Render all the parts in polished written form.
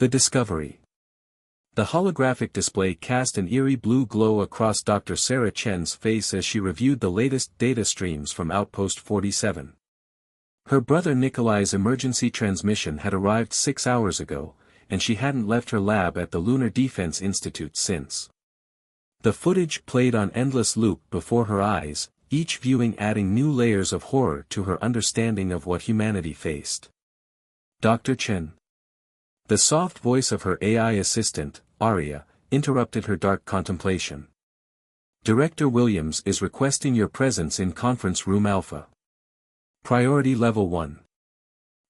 The discovery. The holographic display cast an eerie blue glow across Dr. Sarah Chen's face as she reviewed the latest data streams from Outpost 47. Her brother Nikolai's emergency transmission had arrived 6 hours ago, and she hadn't left her lab at the Lunar Defense Institute since. The footage played on endless loop before her eyes, each viewing adding new layers of horror to her understanding of what humanity faced. Dr. Chen. The soft voice of her AI assistant, Aria, interrupted her dark contemplation. Director Williams is requesting your presence in Conference Room Alpha. Priority Level 1.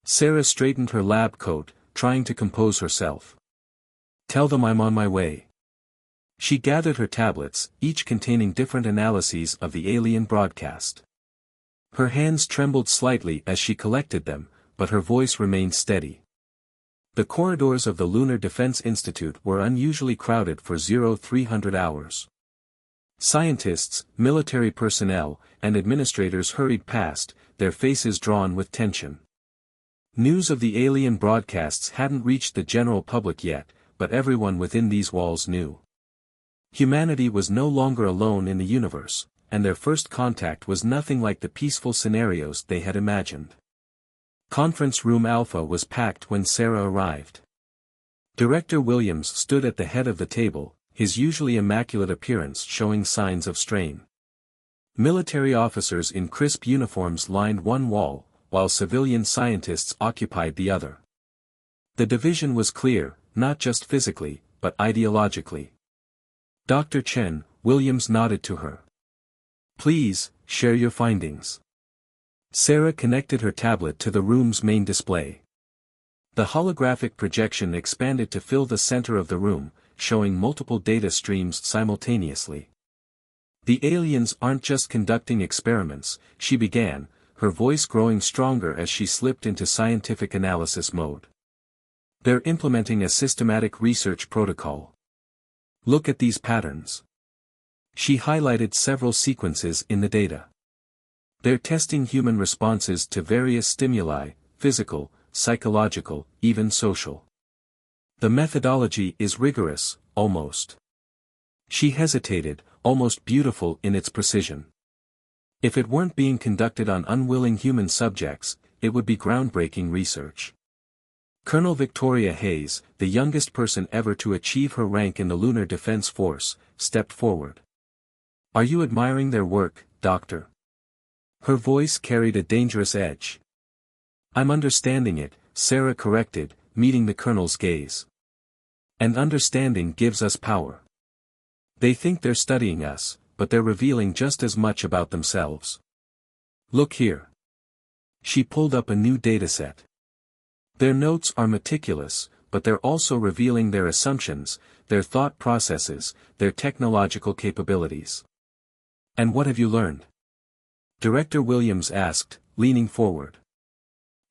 Sarah straightened her lab coat, trying to compose herself. Tell them I'm on my way. She gathered her tablets, each containing different analyses of the alien broadcast. Her hands trembled slightly as she collected them, but her voice remained steady. The corridors of the Lunar Defense Institute were unusually crowded for 0300 hours. Scientists, military personnel, and administrators hurried past, their faces drawn with tension. News of the alien broadcasts hadn't reached the general public yet, but everyone within these walls knew. Humanity was no longer alone in the universe, and their first contact was nothing like the peaceful scenarios they had imagined. Conference Room Alpha was packed when Sarah arrived. Director Williams stood at the head of the table, his usually immaculate appearance showing signs of strain. Military officers in crisp uniforms lined one wall, while civilian scientists occupied the other. The division was clear, not just physically, but ideologically. Dr. Chen, Williams nodded to her. Please, share your findings. Sarah connected her tablet to the room's main display. The holographic projection expanded to fill the center of the room, showing multiple data streams simultaneously. The aliens aren't just conducting experiments, she began, her voice growing stronger as she slipped into scientific analysis mode. They're implementing a systematic research protocol. Look at these patterns. She highlighted several sequences in the data. They're testing human responses to various stimuli, physical, psychological, even social. The methodology is rigorous, almost. She hesitated, almost beautiful in its precision. If it weren't being conducted on unwilling human subjects, it would be groundbreaking research. Colonel Victoria Hayes, the youngest person ever to achieve her rank in the Lunar Defense Force, stepped forward. Are you admiring their work, Doctor? Her voice carried a dangerous edge. I'm understanding it, Sarah corrected, meeting the colonel's gaze. And understanding gives us power. They think they're studying us, but they're revealing just as much about themselves. Look here. She pulled up a new dataset. Their notes are meticulous, but they're also revealing their assumptions, their thought processes, their technological capabilities. And what have you learned? Director Williams asked, leaning forward.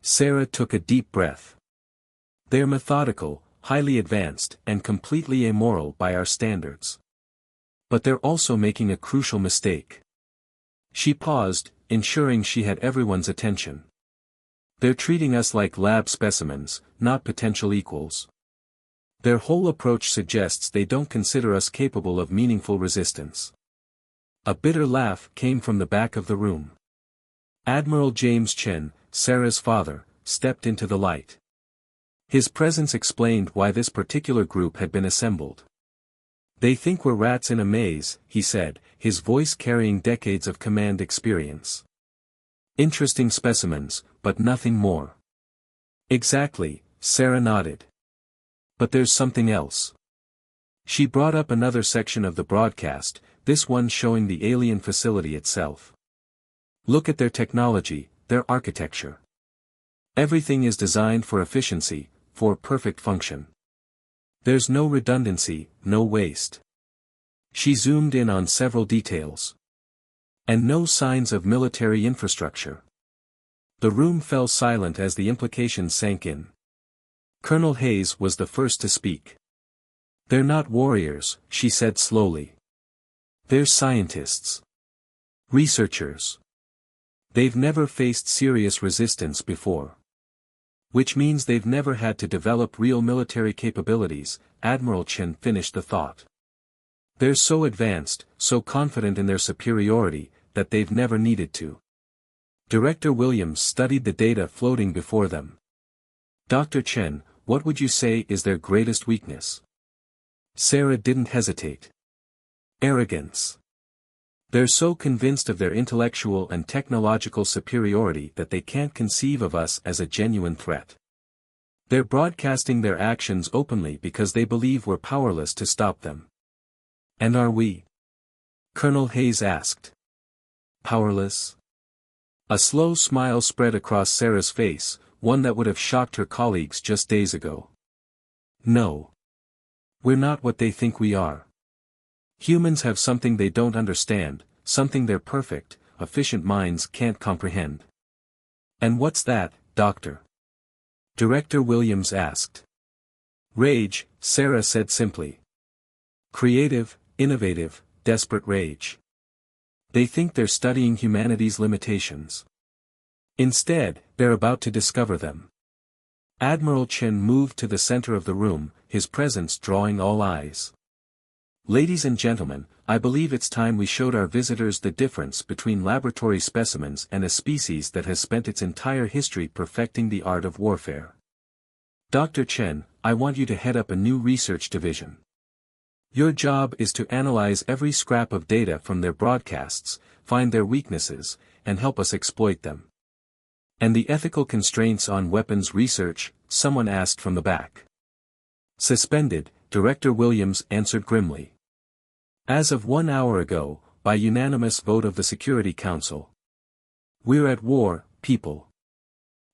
Sarah took a deep breath. They're methodical, highly advanced, and completely amoral by our standards. But they're also making a crucial mistake. She paused, ensuring she had everyone's attention. They're treating us like lab specimens, not potential equals. Their whole approach suggests they don't consider us capable of meaningful resistance. A bitter laugh came from the back of the room. Admiral James Chen, Sarah's father, stepped into the light. His presence explained why this particular group had been assembled. They think we're rats in a maze, he said, his voice carrying decades of command experience. Interesting specimens, but nothing more. Exactly, Sarah nodded. But there's something else. She brought up another section of the broadcast, this one showing the alien facility itself. Look at their technology, their architecture. Everything is designed for efficiency, for perfect function. There's no redundancy, no waste. She zoomed in on several details. And no signs of military infrastructure. The room fell silent as the implications sank in. Colonel Hayes was the first to speak. They're not warriors, she said slowly. They're scientists. Researchers. They've never faced serious resistance before. Which means they've never had to develop real military capabilities, Admiral Chen finished the thought. They're so advanced, so confident in their superiority, that they've never needed to. Director Williams studied the data floating before them. Dr. Chen, what would you say is their greatest weakness? Sarah didn't hesitate. Arrogance. They're so convinced of their intellectual and technological superiority that they can't conceive of us as a genuine threat. They're broadcasting their actions openly because they believe we're powerless to stop them. And are we? Colonel Hayes asked. Powerless? A slow smile spread across Sarah's face, one that would have shocked her colleagues just days ago. No. We're not what they think we are. Humans have something they don't understand, something their perfect, efficient minds can't comprehend. And what's that, Doctor? Director Williams asked. Rage, Sarah said simply. Creative, innovative, desperate rage. They think they're studying humanity's limitations. Instead, they're about to discover them. Admiral Chen moved to the center of the room, his presence drawing all eyes. Ladies and gentlemen, I believe it's time we showed our visitors the difference between laboratory specimens and a species that has spent its entire history perfecting the art of warfare. Dr. Chen, I want you to head up a new research division. Your job is to analyze every scrap of data from their broadcasts, find their weaknesses, and help us exploit them. And the ethical constraints on weapons research, someone asked from the back. Suspended, Director Williams answered grimly. As of 1 hour ago, by unanimous vote of the Security Council. We're at war, people.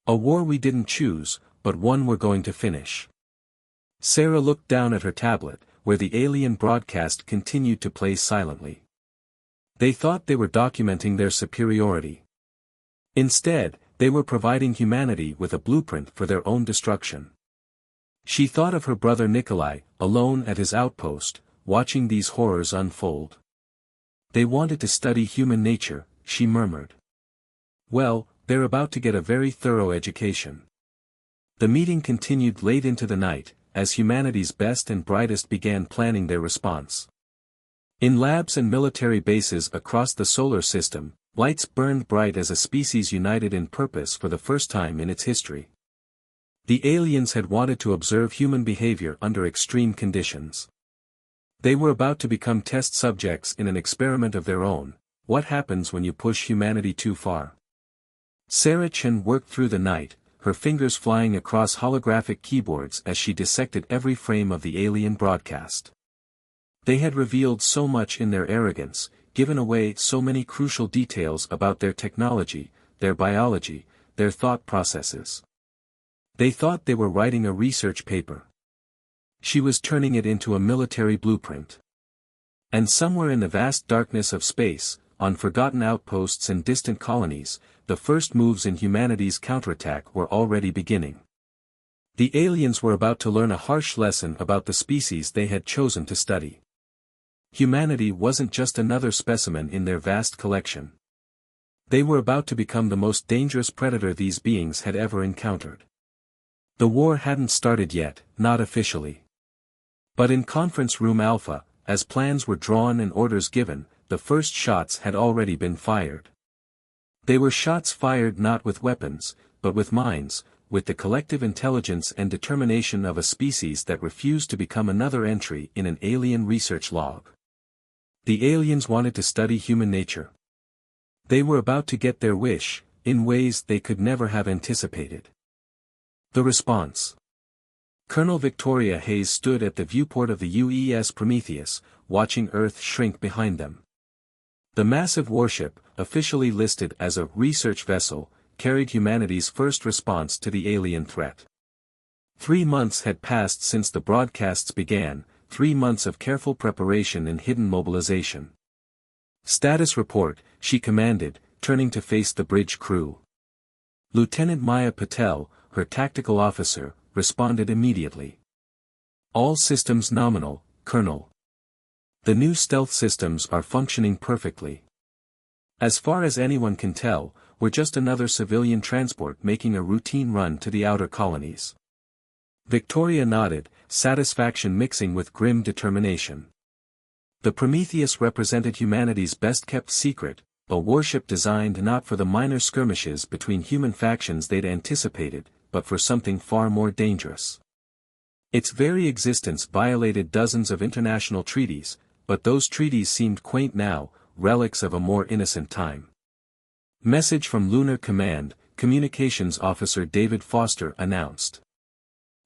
A war we didn't choose, but one we're going to finish. Sarah looked down at her tablet, where the alien broadcast continued to play silently. They thought they were documenting their superiority. Instead, they were providing humanity with a blueprint for their own destruction. She thought of her brother Nikolai, alone at his outpost, watching these horrors unfold. They wanted to study human nature, she murmured. Well, they're about to get a very thorough education. The meeting continued late into the night, as humanity's best and brightest began planning their response. In labs and military bases across the solar system, lights burned bright as a species united in purpose for the first time in its history. The aliens had wanted to observe human behavior under extreme conditions. They were about to become test subjects in an experiment of their own. What happens when you push humanity too far? Sarah Chen worked through the night, her fingers flying across holographic keyboards as she dissected every frame of the alien broadcast. They had revealed so much in their arrogance, given away so many crucial details about their technology, their biology, their thought processes. They thought they were writing a research paper. She was turning it into a military blueprint. And somewhere in the vast darkness of space, on forgotten outposts and distant colonies, the first moves in humanity's counterattack were already beginning. The aliens were about to learn a harsh lesson about the species they had chosen to study. Humanity wasn't just another specimen in their vast collection. They were about to become the most dangerous predator these beings had ever encountered. The war hadn't started yet, not officially. But in Conference Room Alpha, as plans were drawn and orders given, the first shots had already been fired. They were shots fired not with weapons, but with minds, with the collective intelligence and determination of a species that refused to become another entry in an alien research log. The aliens wanted to study human nature. They were about to get their wish, in ways they could never have anticipated. The response. Colonel Victoria Hayes stood at the viewport of the UES Prometheus, watching Earth shrink behind them. The massive warship, officially listed as a research vessel, carried humanity's first response to the alien threat. 3 months had passed since the broadcasts began, 3 months of careful preparation and hidden mobilization. Status report, she commanded, turning to face the bridge crew. Lieutenant Maya Patel, her tactical officer, responded immediately. All systems nominal, Colonel. The new stealth systems are functioning perfectly. As far as anyone can tell, we're just another civilian transport making a routine run to the outer colonies. Victoria nodded, satisfaction mixing with grim determination. The Prometheus represented humanity's best-kept secret, a warship designed not for the minor skirmishes between human factions they'd anticipated, but for something far more dangerous. Its very existence violated dozens of international treaties, but those treaties seemed quaint now, relics of a more innocent time. Message from Lunar Command, Communications Officer David Foster announced.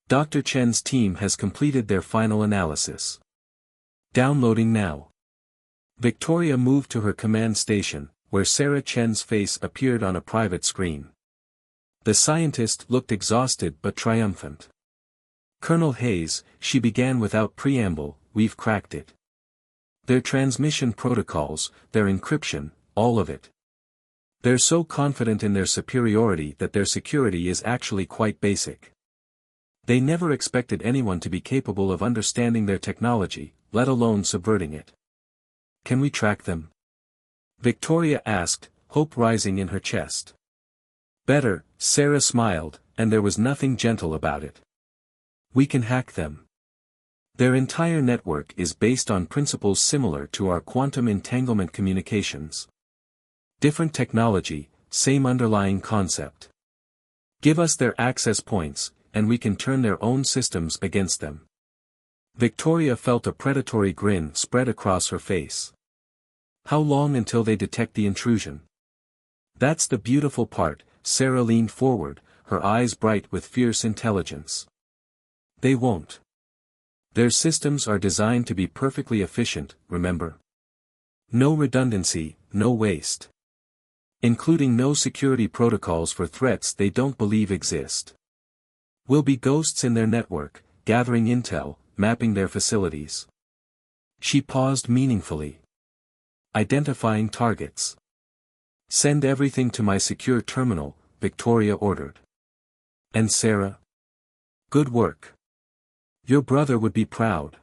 Dr. Chen's team has completed their final analysis. Downloading now. Victoria moved to her command station, where Sarah Chen's face appeared on a private screen. The scientist looked exhausted but triumphant. Colonel Hayes, she began without preamble, we've cracked it. Their transmission protocols, their encryption, all of it. They're so confident in their superiority that their security is actually quite basic. They never expected anyone to be capable of understanding their technology, let alone subverting it. Can we track them? Victoria asked, hope rising in her chest. Better, Sarah smiled, and there was nothing gentle about it. We can hack them. Their entire network is based on principles similar to our quantum entanglement communications. Different technology, same underlying concept. Give us their access points, and we can turn their own systems against them. Victoria felt a predatory grin spread across her face. How long until they detect the intrusion? That's the beautiful part, Sarah leaned forward, her eyes bright with fierce intelligence. They won't. Their systems are designed to be perfectly efficient, remember? No redundancy, no waste. Including no security protocols for threats they don't believe exist. We'll be ghosts in their network, gathering intel, mapping their facilities. She paused meaningfully. Identifying targets. Send everything to my secure terminal, Victoria ordered. And Sarah? Good work. Your brother would be proud.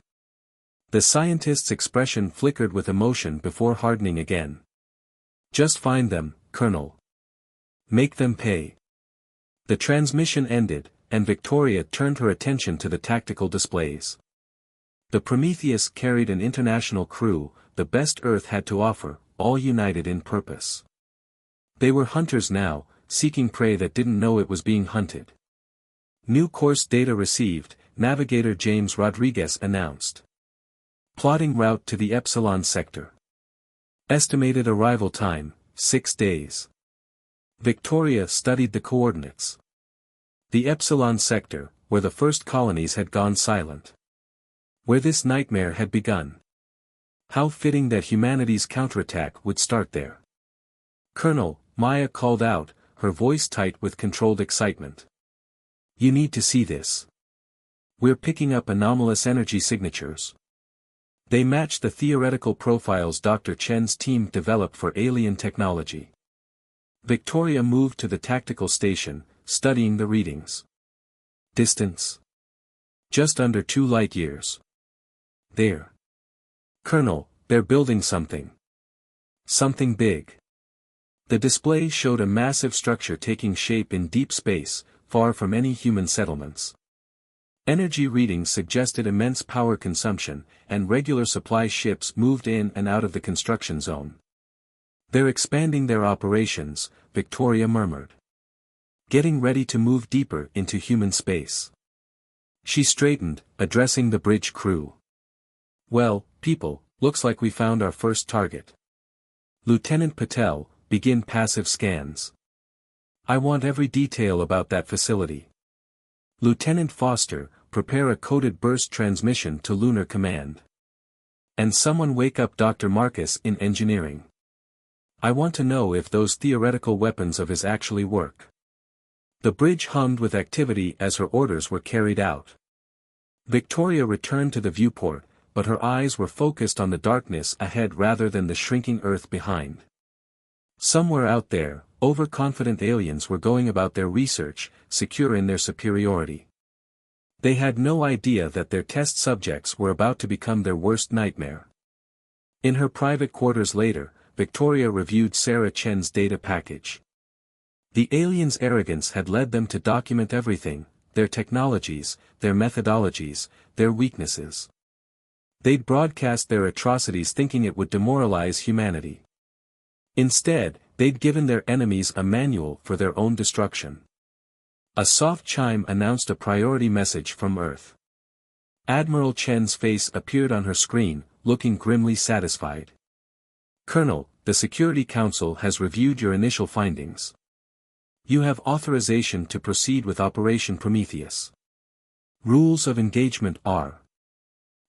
The scientist's expression flickered with emotion before hardening again. Just find them, Colonel. Make them pay. The transmission ended, and Victoria turned her attention to the tactical displays. The Prometheus carried an international crew, the best Earth had to offer, all united in purpose. They were hunters now, seeking prey that didn't know it was being hunted. New course data received, Navigator James Rodriguez announced. Plotting route to the Epsilon sector. Estimated arrival time, 6 days. Victoria studied the coordinates. The Epsilon sector, where the first colonies had gone silent. Where this nightmare had begun. How fitting that humanity's counterattack would start there. Colonel, Maya called out, her voice tight with controlled excitement. You need to see this. We're picking up anomalous energy signatures. They match the theoretical profiles Dr. Chen's team developed for alien technology. Victoria moved to the tactical station, studying the readings. Distance. Just under 2 light-years. There. Colonel, they're building something. Something big. The display showed a massive structure taking shape in deep space, far from any human settlements. Energy readings suggested immense power consumption, and regular supply ships moved in and out of the construction zone. They're expanding their operations, Victoria murmured. Getting ready to move deeper into human space. She straightened, addressing the bridge crew. Well, people, looks like we found our first target. Lieutenant Patel, begin passive scans. I want every detail about that facility. Lieutenant Foster, prepare a coded burst transmission to Lunar Command. And someone wake up Dr. Marcus in engineering. I want to know if those theoretical weapons of his actually work. The bridge hummed with activity as her orders were carried out. Victoria returned to the viewport, but her eyes were focused on the darkness ahead rather than the shrinking Earth behind. Somewhere out there, overconfident aliens were going about their research, secure in their superiority. They had no idea that their test subjects were about to become their worst nightmare. In her private quarters later, Victoria reviewed Sarah Chen's data package. The aliens' arrogance had led them to document everything, their technologies, their methodologies, their weaknesses. They'd broadcast their atrocities thinking it would demoralize humanity. Instead, they'd given their enemies a manual for their own destruction. A soft chime announced a priority message from Earth. Admiral Chen's face appeared on her screen, looking grimly satisfied. "Colonel, the Security Council has reviewed your initial findings. You have authorization to proceed with Operation Prometheus. Rules of engagement are."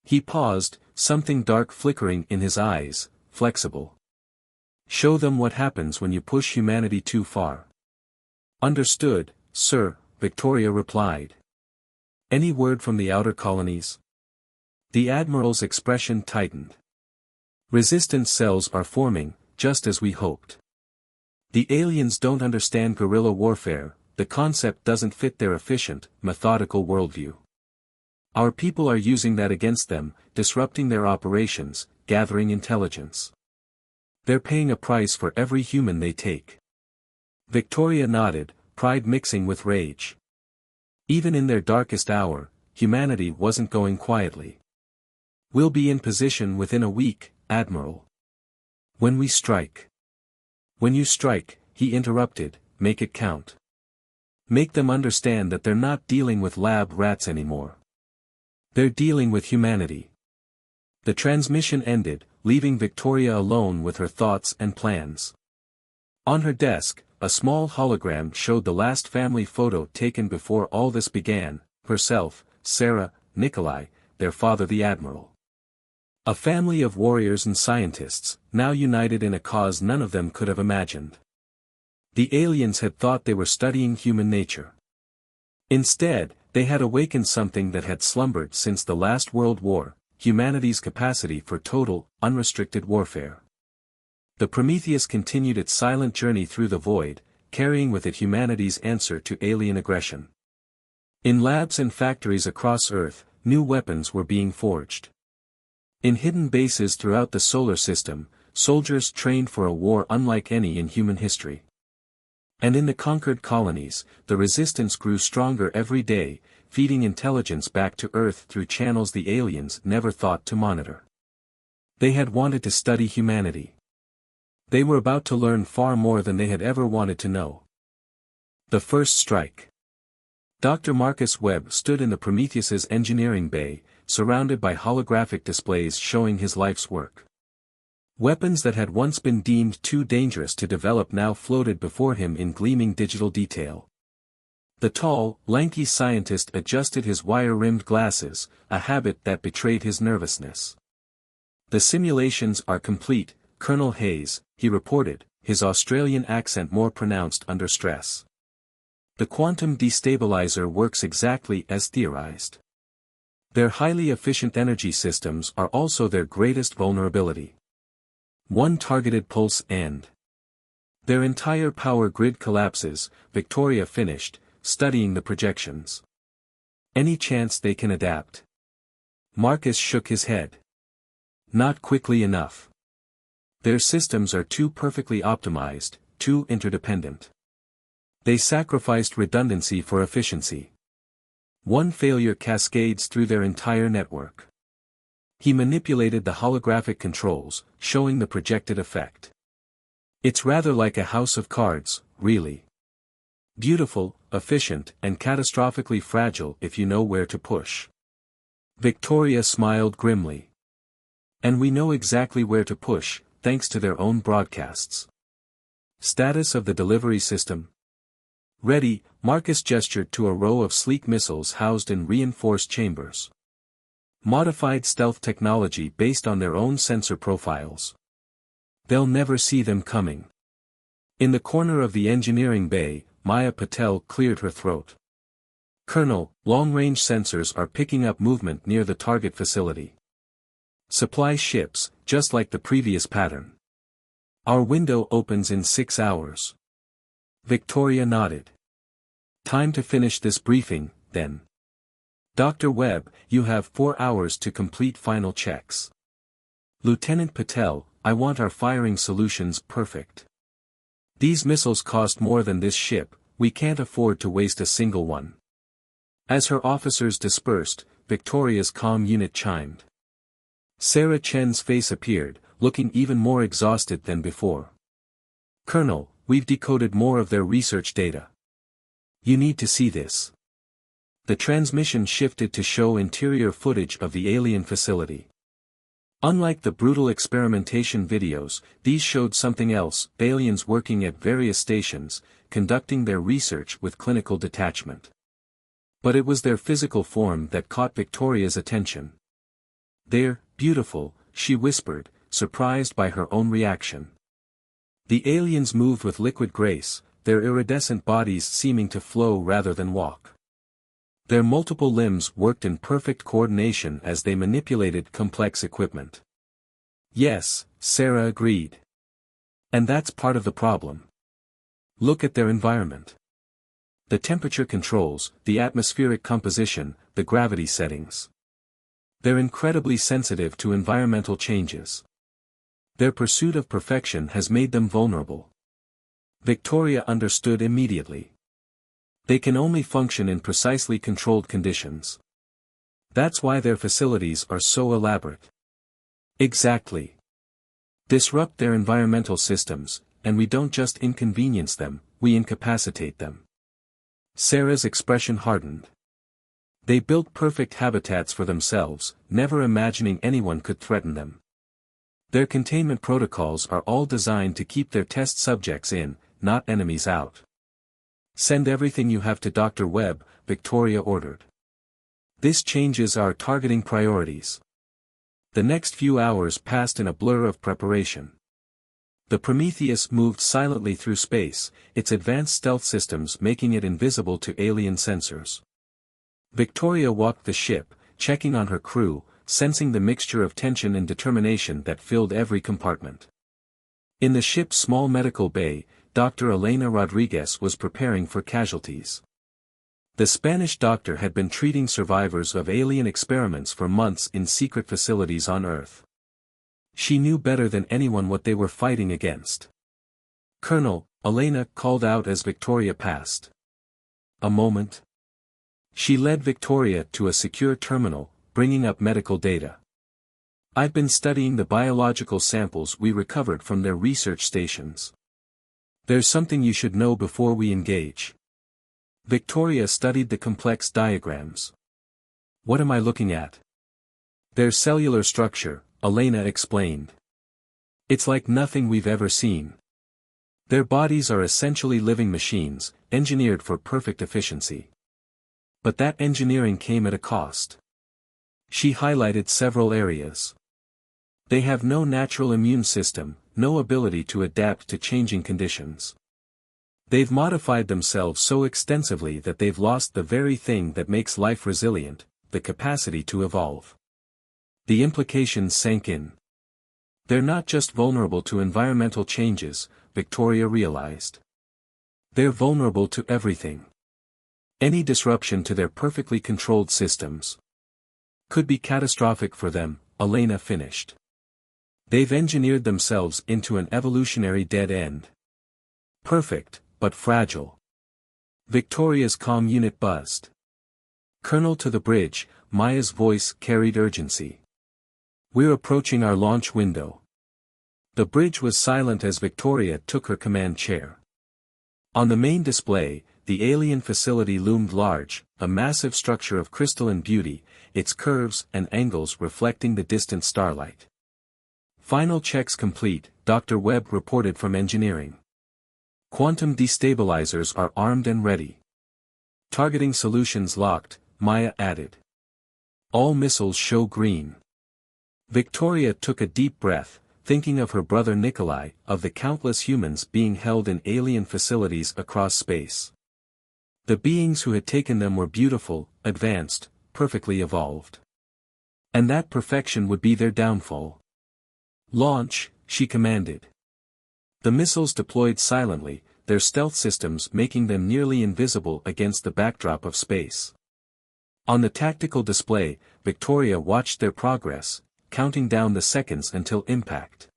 He paused, something dark flickering in his eyes, "flexible. Show them what happens when you push humanity too far." "Understood, sir," Victoria replied. "Any word from the outer colonies?" The Admiral's expression tightened. "Resistance cells are forming, just as we hoped. The aliens don't understand guerrilla warfare, the concept doesn't fit their efficient, methodical worldview. Our people are using that against them, disrupting their operations, gathering intelligence. They're paying a price for every human they take." Victoria nodded, pride mixing with rage. Even in their darkest hour, humanity wasn't going quietly. "We'll be in position within a week, Admiral. When we strike." "When you strike," he interrupted, "make it count. Make them understand that they're not dealing with lab rats anymore. They're dealing with humanity." The transmission ended, leaving Victoria alone with her thoughts and plans. On her desk, a small hologram showed the last family photo taken before all this began: herself, Sarah, Nikolai, their father the Admiral. A family of warriors and scientists, now united in a cause none of them could have imagined. The aliens had thought they were studying human nature. Instead, they had awakened something that had slumbered since the last World War: humanity's capacity for total, unrestricted warfare. The Prometheus continued its silent journey through the void, carrying with it humanity's answer to alien aggression. In labs and factories across Earth, new weapons were being forged. In hidden bases throughout the solar system, soldiers trained for a war unlike any in human history. And in the conquered colonies, the resistance grew stronger every day, feeding intelligence back to Earth through channels the aliens never thought to monitor. They had wanted to study humanity. They were about to learn far more than they had ever wanted to know. The first strike. Dr. Marcus Webb stood in the Prometheus's engineering bay, surrounded by holographic displays showing his life's work. Weapons that had once been deemed too dangerous to develop now floated before him in gleaming digital detail. The tall, lanky scientist adjusted his wire-rimmed glasses, a habit that betrayed his nervousness. "The simulations are complete, Colonel Hayes," he reported, his Australian accent more pronounced under stress. "The quantum destabilizer works exactly as theorized. Their highly efficient energy systems are also their greatest vulnerability. One targeted pulse and their entire power grid collapses," Victoria finished, studying the projections. "Any chance they can adapt?" Marcus shook his head. "Not quickly enough. Their systems are too perfectly optimized, too interdependent. They sacrificed redundancy for efficiency. One failure cascades through their entire network." He manipulated the holographic controls, showing the projected effect. "It's rather like a house of cards, really. Beautiful, efficient, and catastrophically fragile if you know where to push." Victoria smiled grimly. "And we know exactly where to push, thanks to their own broadcasts." "Status of the delivery system?" "Ready," Marcus gestured to a row of sleek missiles housed in reinforced chambers. Modified stealth technology based on their own sensor profiles. They'll never see them coming. In the corner of the engineering bay, Maya Patel cleared her throat. "Colonel, long-range sensors are picking up movement near the target facility. Supply ships, just like the previous pattern. Our window opens in 6 hours." Victoria nodded. "Time to finish this briefing, then. Dr. Webb, you have 4 hours to complete final checks. Lieutenant Patel, I want our firing solutions perfect. These missiles cost more than this ship, we can't afford to waste a single one. As her officers dispersed, Victoria's comm unit chimed. Sarah Chen's face appeared, looking even more exhausted than before. Colonel, we've decoded more of their research data. You need to see this. The transmission shifted to show interior footage of the alien facility. Unlike the brutal experimentation videos, these showed something else: aliens working at various stations, conducting their research with clinical detachment. But it was their physical form that caught Victoria's attention. "They're beautiful," she whispered, surprised by her own reaction. The aliens moved with liquid grace, their iridescent bodies seeming to flow rather than walk. Their multiple limbs worked in perfect coordination as they manipulated complex equipment. Yes, Sarah agreed. And that's part of the problem. Look at their environment. The temperature controls, the atmospheric composition, the gravity settings. They're incredibly sensitive to environmental changes. Their pursuit of perfection has made them vulnerable. Victoria understood immediately. They can only function in precisely controlled conditions. That's why their facilities are so elaborate. Exactly. Disrupt their environmental systems, and we don't just inconvenience them, we incapacitate them. Sarah's expression hardened. They built perfect habitats for themselves, never imagining anyone could threaten them. Their containment protocols are all designed to keep their test subjects in, not enemies out. Send everything you have to Dr. Webb, Victoria ordered. This changes our targeting priorities. The next few hours passed in a blur of preparation. The Prometheus moved silently through space, its advanced stealth systems making it invisible to alien sensors. Victoria walked the ship, checking on her crew, sensing the mixture of tension and determination that filled every compartment. In the ship's small medical bay, Dr. Elena Rodriguez was preparing for casualties. The Spanish doctor had been treating survivors of alien experiments for months in secret facilities on Earth. She knew better than anyone what they were fighting against. "Colonel," Elena called out as Victoria passed. "A moment." She led Victoria to a secure terminal, bringing up medical data. "I've been studying the biological samples we recovered from their research stations. There's something you should know before we engage." Victoria studied the complex diagrams. "What am I looking at?" "Their cellular structure," Elena explained. "It's like nothing we've ever seen. Their bodies are essentially living machines, engineered for perfect efficiency. But that engineering came at a cost." She highlighted several areas. "They have no natural immune system, no ability to adapt to changing conditions. They've modified themselves so extensively that they've lost the very thing that makes life resilient, the capacity to evolve." The implications sank in. They're not just vulnerable to environmental changes, Victoria realized. They're vulnerable to everything. Any disruption to their perfectly controlled systems could be catastrophic for them, Elena finished. They've engineered themselves into an evolutionary dead end. Perfect, but fragile. Victoria's comm unit buzzed. "Colonel, to the bridge," Maya's voice carried urgency. "We're approaching our launch window." The bridge was silent as Victoria took her command chair. On the main display, the alien facility loomed large, a massive structure of crystalline beauty, its curves and angles reflecting the distant starlight. "Final checks complete," Dr. Webb reported from engineering. "Quantum destabilizers are armed and ready." "Targeting solutions locked," Maya added. "All missiles show green." Victoria took a deep breath, thinking of her brother Nikolai, of the countless humans being held in alien facilities across space. The beings who had taken them were beautiful, advanced, perfectly evolved. And that perfection would be their downfall. "Launch," she commanded. The missiles deployed silently, their stealth systems making them nearly invisible against the backdrop of space. On the tactical display, Victoria watched their progress, counting down the seconds until impact.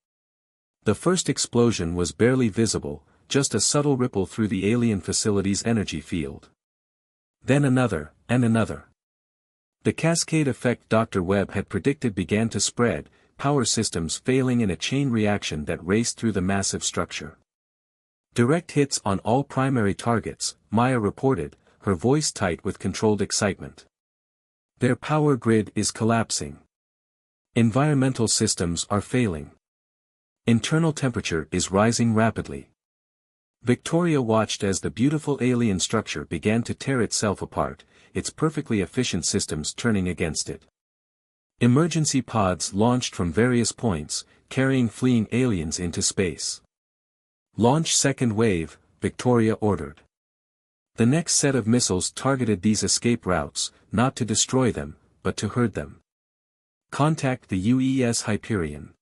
The first explosion was barely visible, just a subtle ripple through the alien facility's energy field. Then another, and another. The cascade effect Dr. Webb had predicted began to spread, power systems failing in a chain reaction that raced through the massive structure. Direct hits on all primary targets, Maya reported, her voice tight with controlled excitement. Their power grid is collapsing. Environmental systems are failing. Internal temperature is rising rapidly. Victoria watched as the beautiful alien structure began to tear itself apart, its perfectly efficient systems turning against it. Emergency pods launched from various points, carrying fleeing aliens into space. "Launch second wave," Victoria ordered. The next set of missiles targeted these escape routes, not to destroy them, but to herd them. "Contact the UES Hyperion.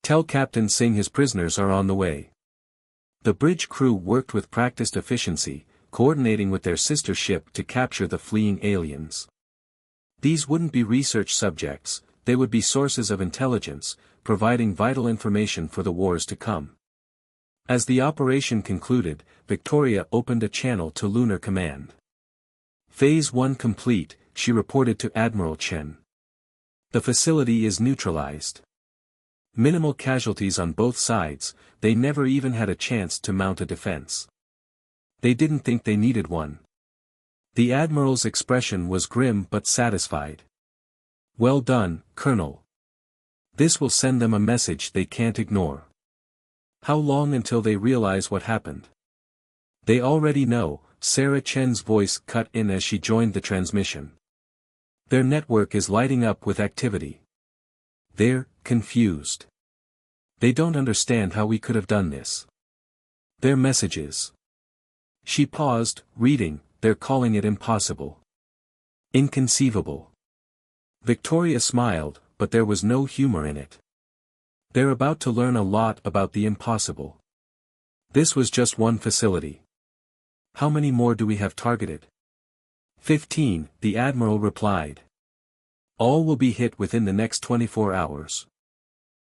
Tell Captain Singh his prisoners are on the way." The bridge crew worked with practiced efficiency, coordinating with their sister ship to capture the fleeing aliens. These wouldn't be research subjects, they would be sources of intelligence, providing vital information for the wars to come. As the operation concluded, Victoria opened a channel to Lunar Command. "Phase 1 complete," she reported to Admiral Chen. "The facility is neutralized. Minimal casualties on both sides, they never even had a chance to mount a defense. They didn't think they needed one." The Admiral's expression was grim but satisfied. "Well done, Colonel. This will send them a message they can't ignore." "How long until they realize what happened?" "They already know," Sarah Chen's voice cut in as she joined the transmission. "Their network is lighting up with activity. They're confused. They don't understand how we could have done this. Their messages." She paused, reading, "They're calling it impossible. Inconceivable." Victoria smiled, but there was no humor in it. "They're about to learn a lot about the impossible. This was just one facility. How many more do we have targeted?" 15, the Admiral replied. "All will be hit within the next 24 hours.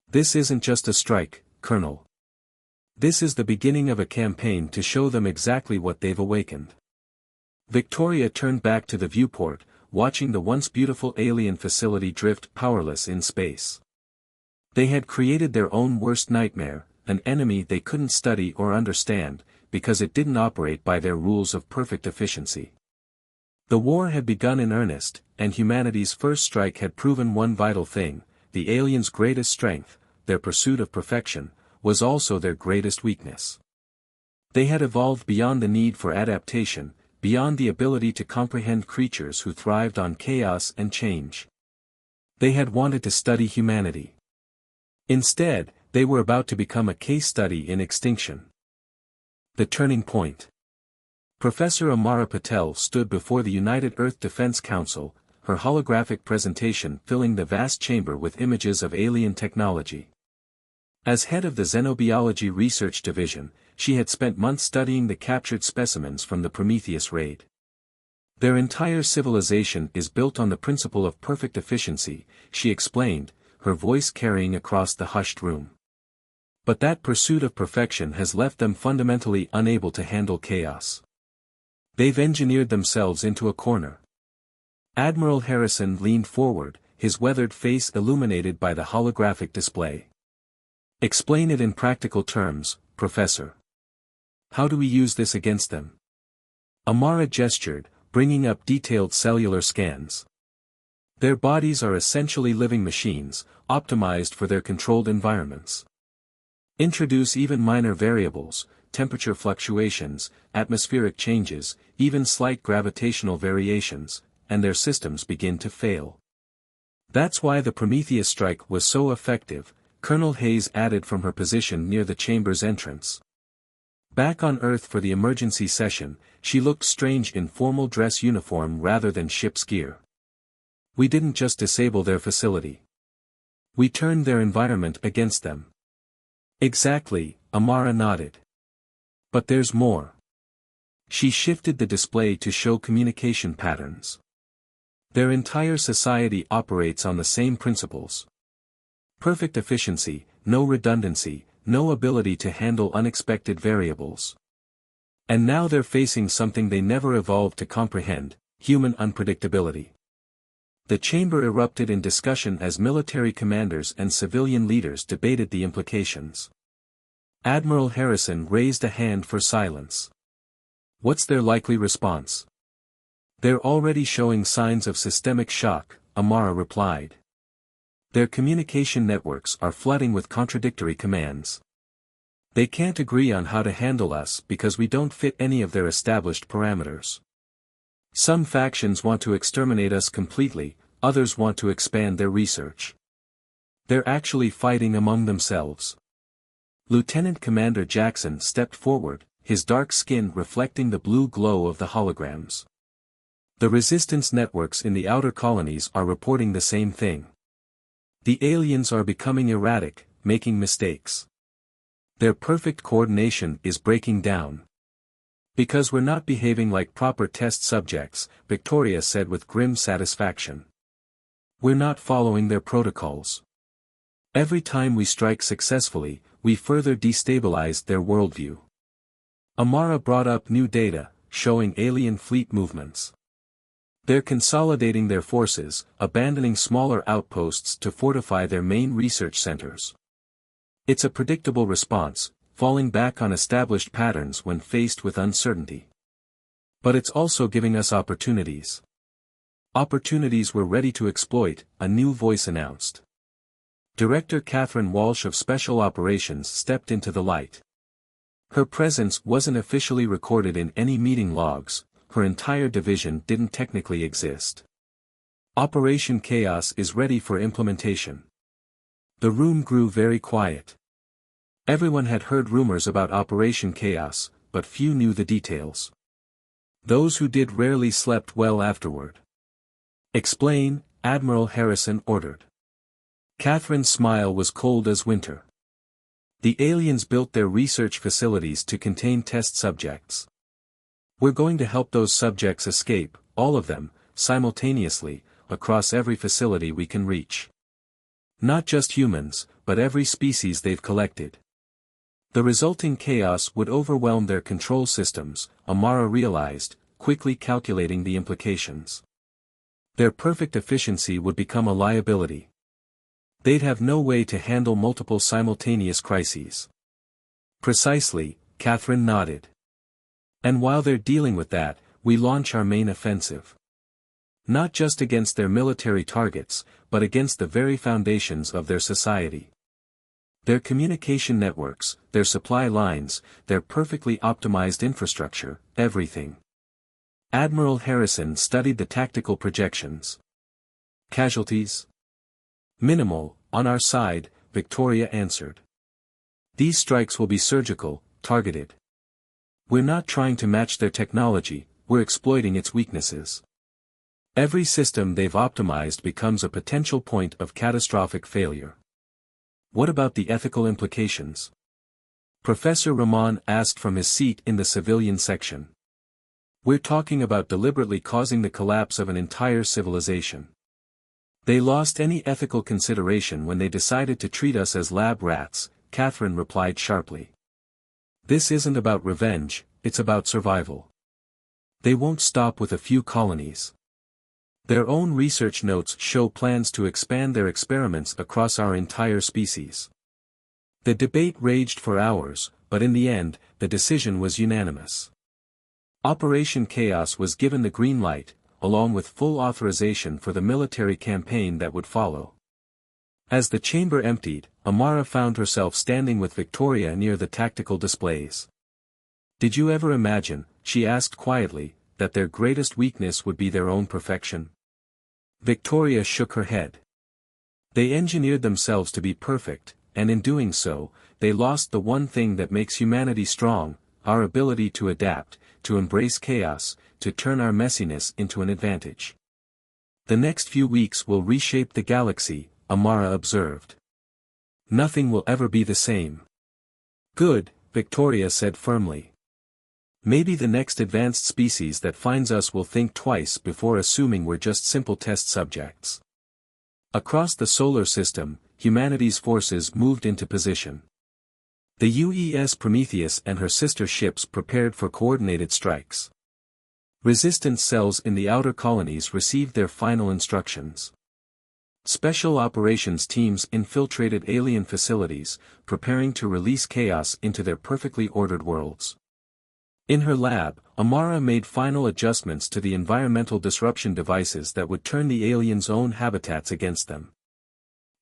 This isn't just a strike, Colonel. This is the beginning of a campaign to show them exactly what they've awakened." Victoria turned back to the viewport, watching the once beautiful alien facility drift powerless in space. They had created their own worst nightmare, an enemy they couldn't study or understand, because it didn't operate by their rules of perfect efficiency. The war had begun in earnest, and humanity's first strike had proven one vital thing: the aliens' greatest strength, their pursuit of perfection, was also their greatest weakness. They had evolved beyond the need for adaptation, beyond the ability to comprehend creatures who thrived on chaos and change. They had wanted to study humanity. Instead, they were about to become a case study in extinction. The turning point. Professor Amara Patel stood before the United Earth Defense Council, her holographic presentation filling the vast chamber with images of alien technology. As head of the Xenobiology Research Division, she had spent months studying the captured specimens from the Prometheus raid. "Their entire civilization is built on the principle of perfect efficiency," she explained, her voice carrying across the hushed room. "But that pursuit of perfection has left them fundamentally unable to handle chaos. They've engineered themselves into a corner." Admiral Harrison leaned forward, his weathered face illuminated by the holographic display. "Explain it in practical terms, Professor. How do we use this against them?" Amara gestured, bringing up detailed cellular scans. "Their bodies are essentially living machines, optimized for their controlled environments. Introduce even minor variables, temperature fluctuations, atmospheric changes, even slight gravitational variations, and their systems begin to fail. That's why the Prometheus strike was so effective," Colonel Hayes added from her position near the chamber's entrance. Back on Earth for the emergency session, she looked strange in formal dress uniform rather than ship's gear. "We didn't just disable their facility. We turned their environment against them." "Exactly," Amara nodded. "But there's more." She shifted the display to show communication patterns. "Their entire society operates on the same principles. Perfect efficiency, no redundancy, no ability to handle unexpected variables. And now they're facing something they never evolved to comprehend: human unpredictability. The chamber erupted in discussion as military commanders and civilian leaders debated the implications. Admiral Harrison raised a hand for silence. What's their likely response? They're already showing signs of systemic shock, Amara replied. Their communication networks are flooding with contradictory commands. They can't agree on how to handle us because we don't fit any of their established parameters. Some factions want to exterminate us completely, others want to expand their research. They're actually fighting among themselves. Lieutenant Commander Jackson stepped forward, his dark skin reflecting the blue glow of the holograms. The resistance networks in the outer colonies are reporting the same thing. The aliens are becoming erratic, making mistakes. Their perfect coordination is breaking down. Because we're not behaving like proper test subjects, Victoria said with grim satisfaction. We're not following their protocols. Every time we strike successfully, we further destabilize their worldview. Amara brought up new data, showing alien fleet movements. They're consolidating their forces, abandoning smaller outposts to fortify their main research centers. It's a predictable response, falling back on established patterns when faced with uncertainty. But it's also giving us opportunities. Opportunities we're ready to exploit, a new voice announced. Director Catherine Walsh of Special Operations stepped into the light. Her presence wasn't officially recorded in any meeting logs, her entire division didn't technically exist. Operation Chaos is ready for implementation. The room grew very quiet. Everyone had heard rumors about Operation Chaos, but few knew the details. Those who did rarely slept well afterward. Explain, Admiral Harrison ordered. Catherine's smile was cold as winter. The aliens built their research facilities to contain test subjects. We're going to help those subjects escape, all of them, simultaneously, across every facility we can reach. Not just humans, but every species they've collected. The resulting chaos would overwhelm their control systems, Amara realized, quickly calculating the implications. Their perfect efficiency would become a liability. They'd have no way to handle multiple simultaneous crises. Precisely, Catherine nodded. And while they're dealing with that, we launch our main offensive. Not just against their military targets, but against the very foundations of their society. Their communication networks, their supply lines, their perfectly optimized infrastructure, everything. Admiral Harrison studied the tactical projections. Casualties? Minimal, on our side, Victoria answered. These strikes will be surgical, targeted. We're not trying to match their technology, we're exploiting its weaknesses. Every system they've optimized becomes a potential point of catastrophic failure. What about the ethical implications? Professor Rahman asked from his seat in the civilian section. We're talking about deliberately causing the collapse of an entire civilization. They lost any ethical consideration when they decided to treat us as lab rats, Catherine replied sharply. This isn't about revenge, it's about survival. They won't stop with a few colonies. Their own research notes show plans to expand their experiments across our entire species. The debate raged for hours, but in the end, the decision was unanimous. Operation Chaos was given the green light, along with full authorization for the military campaign that would follow. As the chamber emptied, Amara found herself standing with Victoria near the tactical displays. Did you ever imagine, she asked quietly, that their greatest weakness would be their own perfection? Victoria shook her head. They engineered themselves to be perfect, and in doing so, they lost the one thing that makes humanity strong, our ability to adapt, to embrace chaos, to turn our messiness into an advantage. The next few weeks will reshape the galaxy, Amara observed. Nothing will ever be the same. Good, Victoria said firmly. Maybe the next advanced species that finds us will think twice before assuming we're just simple test subjects. Across the solar system, humanity's forces moved into position. The UES Prometheus and her sister ships prepared for coordinated strikes. Resistance cells in the outer colonies received their final instructions. Special operations teams infiltrated alien facilities, preparing to release chaos into their perfectly ordered worlds. In her lab, Amara made final adjustments to the environmental disruption devices that would turn the aliens' own habitats against them.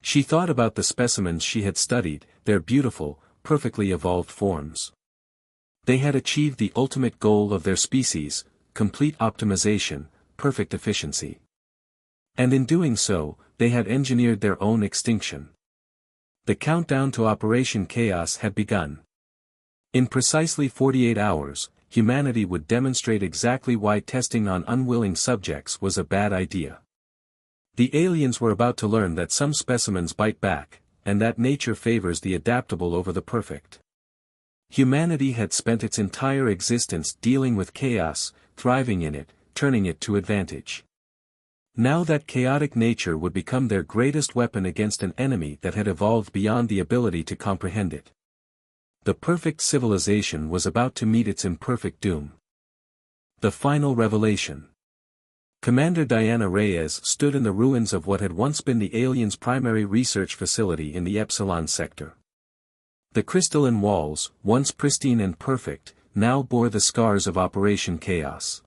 She thought about the specimens she had studied, their beautiful, perfectly evolved forms. They had achieved the ultimate goal of their species, complete optimization, perfect efficiency. And in doing so, they had engineered their own extinction. The countdown to Operation Chaos had begun. In precisely 48 hours, humanity would demonstrate exactly why testing on unwilling subjects was a bad idea. The aliens were about to learn that some specimens bite back, and that nature favors the adaptable over the perfect. Humanity had spent its entire existence dealing with chaos, thriving in it, turning it to advantage. Now that chaotic nature would become their greatest weapon against an enemy that had evolved beyond the ability to comprehend it. The perfect civilization was about to meet its imperfect doom. The final revelation. Commander Diana Reyes stood in the ruins of what had once been the aliens' primary research facility in the Epsilon sector. The crystalline walls, once pristine and perfect, now bore the scars of Operation Chaos.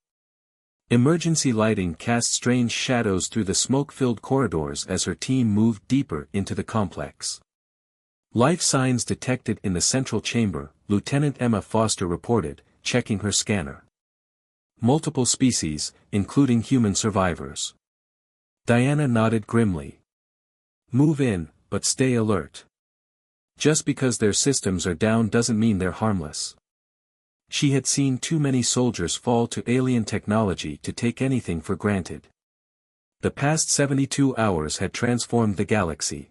Emergency lighting cast strange shadows through the smoke-filled corridors as her team moved deeper into the complex. Life signs detected in the central chamber, Lieutenant Emma Foster reported, checking her scanner. Multiple species, including human survivors. Diana nodded grimly. Move in, but stay alert. Just because their systems are down doesn't mean they're harmless. She had seen too many soldiers fall to alien technology to take anything for granted. The past 72 hours had transformed the galaxy.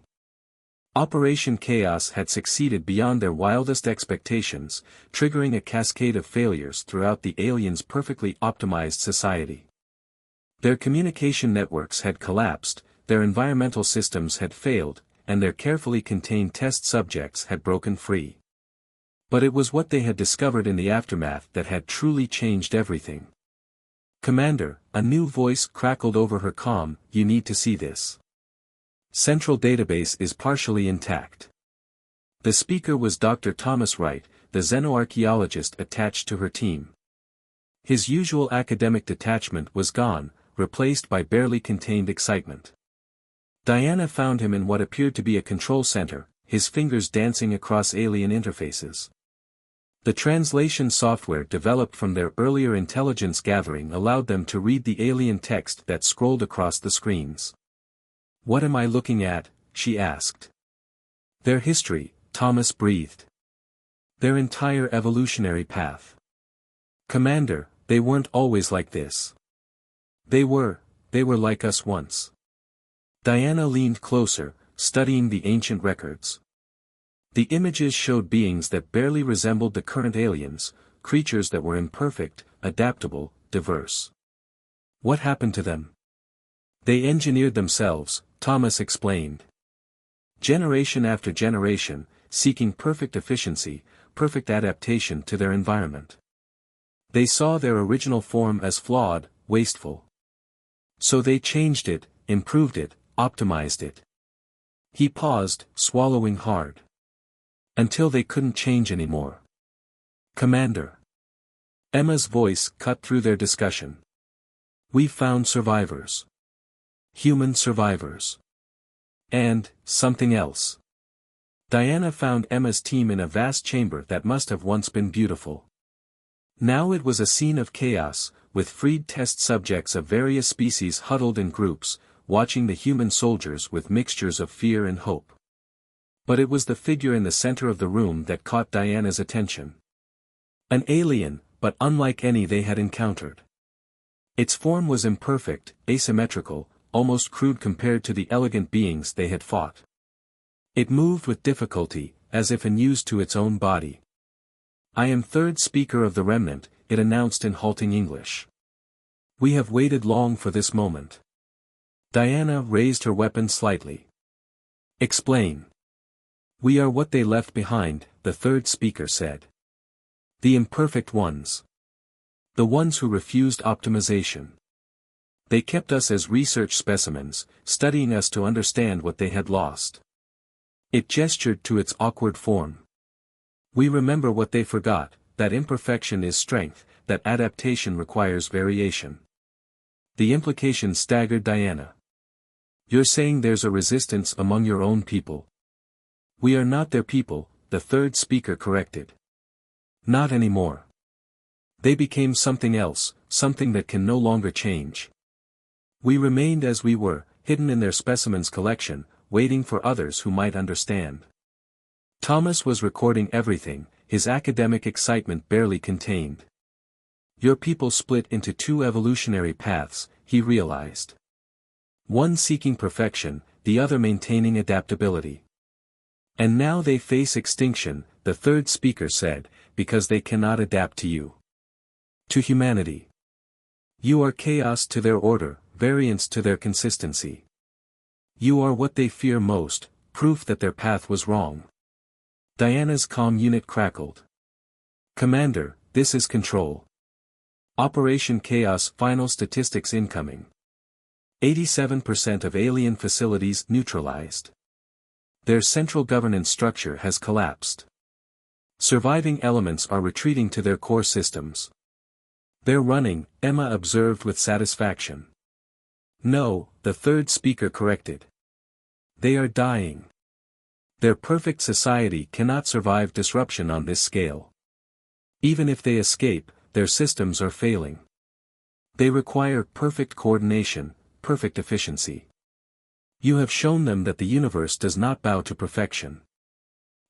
Operation Chaos had succeeded beyond their wildest expectations, triggering a cascade of failures throughout the aliens' perfectly optimized society. Their communication networks had collapsed, their environmental systems had failed, and their carefully contained test subjects had broken free. But it was what they had discovered in the aftermath that had truly changed everything. Commander, a new voice crackled over her comm, you need to see this. Central database is partially intact. The speaker was Dr. Thomas Wright, the xenoarchaeologist attached to her team. His usual academic detachment was gone, replaced by barely contained excitement. Diana found him in what appeared to be a control center, his fingers dancing across alien interfaces. The translation software developed from their earlier intelligence gathering allowed them to read the alien text that scrolled across the screens. What am I looking at? She asked. Their history, Thomas breathed. Their entire evolutionary path. Commander, they weren't always like this. They were like us once. Diana leaned closer, studying the ancient records. The images showed beings that barely resembled the current aliens, creatures that were imperfect, adaptable, diverse. What happened to them? They engineered themselves, Thomas explained. Generation after generation, seeking perfect efficiency, perfect adaptation to their environment. They saw their original form as flawed, wasteful. So they changed it, improved it, optimized it. He paused, swallowing hard. Until they couldn't change anymore. Commander. Emma's voice cut through their discussion. We've found survivors. Human survivors. And, something else. Diana found Emma's team in a vast chamber that must have once been beautiful. Now it was a scene of chaos, with freed test subjects of various species huddled in groups, watching the human soldiers with mixtures of fear and hope. But it was the figure in the center of the room that caught Diana's attention. An alien, but unlike any they had encountered. Its form was imperfect, asymmetrical, almost crude compared to the elegant beings they had fought. It moved with difficulty, as if unused to its own body. I am third speaker of the remnant, it announced in halting English. We have waited long for this moment. Diana raised her weapon slightly. Explain. We are what they left behind, the third speaker said. The imperfect ones. The ones who refused optimization. They kept us as research specimens, studying us to understand what they had lost. It gestured to its awkward form. We remember what they forgot, that imperfection is strength, that adaptation requires variation. The implication staggered Diana. You're saying there's a resistance among your own people. We are not their people, the third speaker corrected. Not anymore. They became something else, something that can no longer change. We remained as we were, hidden in their specimens collection, waiting for others who might understand. Thomas was recording everything, his academic excitement barely contained. Your people split into two evolutionary paths, he realized. One seeking perfection, the other maintaining adaptability. And now they face extinction, the third speaker said, because they cannot adapt to you. To humanity. You are chaos to their order, variance to their consistency. You are what they fear most, proof that their path was wrong. Diana's comm unit crackled. Commander, this is Control. Operation Chaos final statistics incoming. 87% of alien facilities neutralized. Their central governance structure has collapsed. Surviving elements are retreating to their core systems. They're running, Emma observed with satisfaction. No, the third speaker corrected. They are dying. Their perfect society cannot survive disruption on this scale. Even if they escape, their systems are failing. They require perfect coordination, perfect efficiency. You have shown them that the universe does not bow to perfection.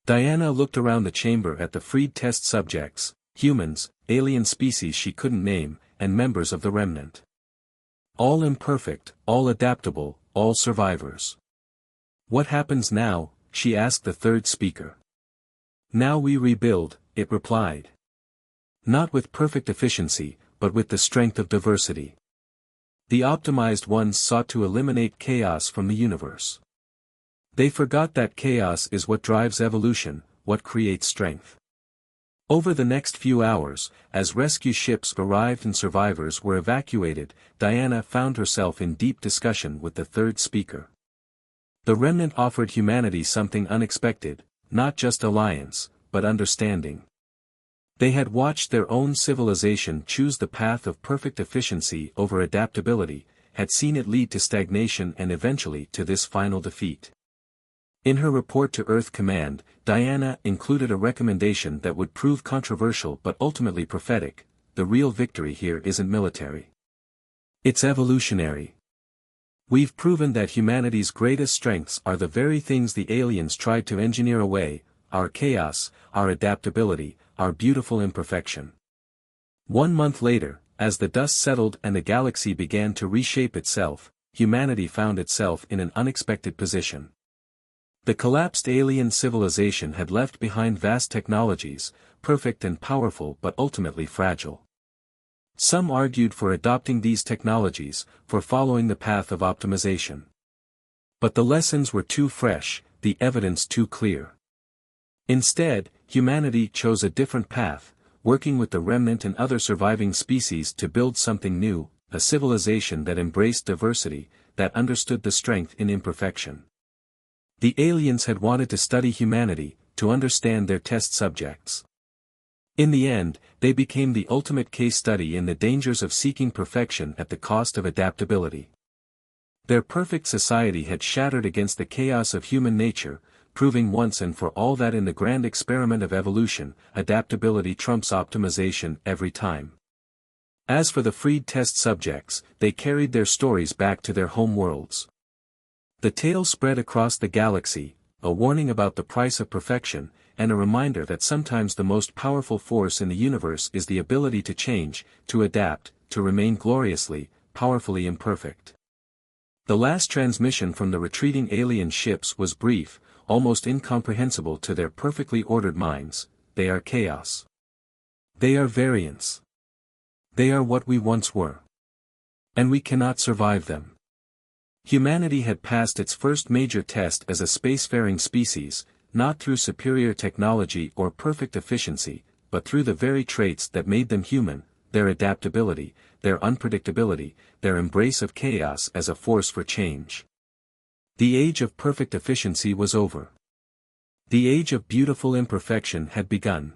Diana looked around the chamber at the freed test subjects, humans, alien species she couldn't name, and members of the remnant. All imperfect, all adaptable, all survivors. What happens now? She asked the third speaker. Now we rebuild, it replied. Not with perfect efficiency, but with the strength of diversity. The optimized ones sought to eliminate chaos from the universe. They forgot that chaos is what drives evolution, what creates strength. Over the next few hours, as rescue ships arrived and survivors were evacuated, Diana found herself in deep discussion with the third speaker. The remnant offered humanity something unexpected, not just alliance, but understanding. They had watched their own civilization choose the path of perfect efficiency over adaptability, had seen it lead to stagnation and eventually to this final defeat. In her report to Earth Command, Diana included a recommendation that would prove controversial but ultimately prophetic: the real victory here isn't military. It's evolutionary. We've proven that humanity's greatest strengths are the very things the aliens tried to engineer away: our chaos, our adaptability, our beautiful imperfection. 1 month later, as the dust settled and the galaxy began to reshape itself, humanity found itself in an unexpected position. The collapsed alien civilization had left behind vast technologies, perfect and powerful but ultimately fragile. Some argued for adopting these technologies, for following the path of optimization. But the lessons were too fresh, the evidence too clear. Instead, humanity chose a different path, working with the remnant and other surviving species to build something new, a civilization that embraced diversity, that understood the strength in imperfection. The aliens had wanted to study humanity, to understand their test subjects. In the end, they became the ultimate case study in the dangers of seeking perfection at the cost of adaptability. Their perfect society had shattered against the chaos of human nature, proving once and for all that in the grand experiment of evolution, adaptability trumps optimization every time. As for the freed test subjects, they carried their stories back to their home worlds. The tale spread across the galaxy, a warning about the price of perfection, and a reminder that sometimes the most powerful force in the universe is the ability to change, to adapt, to remain gloriously, powerfully imperfect. The last transmission from the retreating alien ships was brief, almost incomprehensible to their perfectly ordered minds: they are chaos. They are variance. They are what we once were. And we cannot survive them. Humanity had passed its first major test as a spacefaring species, not through superior technology or perfect efficiency, but through the very traits that made them human, their adaptability, their unpredictability, their embrace of chaos as a force for change. The age of perfect efficiency was over. The age of beautiful imperfection had begun.